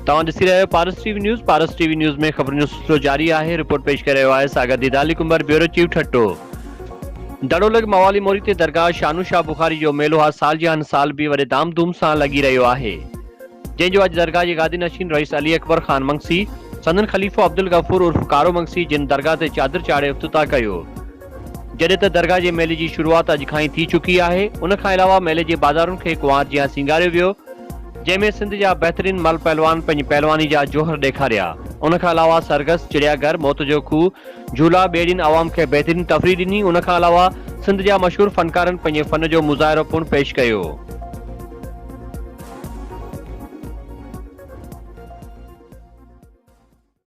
तव्हां ॾिसी रहियो पारस टीवी न्यूज़ में ख़बरुनि जो सिलसिलो जारी आहे। रिपोर्ट पेश करे रहियो आहे सागर दीदाली कुंबर, ब्यूरो चीफ ठट्टो। दड़ोलग मवाली मोरी ते दरगाह शानू शाह बुखारी जो मेलो हर साल जी हन साल भी वॾे धाम धूम सां लॻी रहियो आहे, जंहिंजो अॼु दरगाह जे गादी नशीन रईस अली अकबर ख़ान मंगसी संदन ख़लीफ़ो अब्दुल गफूर उर्फ कारो मंगसी जिन दरगाह ते चादर चाढ़े इफ्तिताह कयो। जॾहिं त दरगाह जे मेले जी शुरूआत अॼु खां ई थी चुकी आहे। उन खां अलावा मेले जे बाज़ारुनि खे कुंवार जियां सिंगारियो वियो, जंहिंमें सिंध जा बहितरीन मल पहलवान पंहिंजी पहलवानी जा जोहर ॾेखारिया। उन खां अलावा सरगस, चिड़ियाघर, मौत जो खूह, झूला ॿिए ॾींहुं आवाम खे बहितरीन तफ़रीह ॾिनी। उन खां अलावा सिंध जा मशहूर फनकारनि पंहिंजे फन जो मुज़ाहिरो पिणु पेश कयो।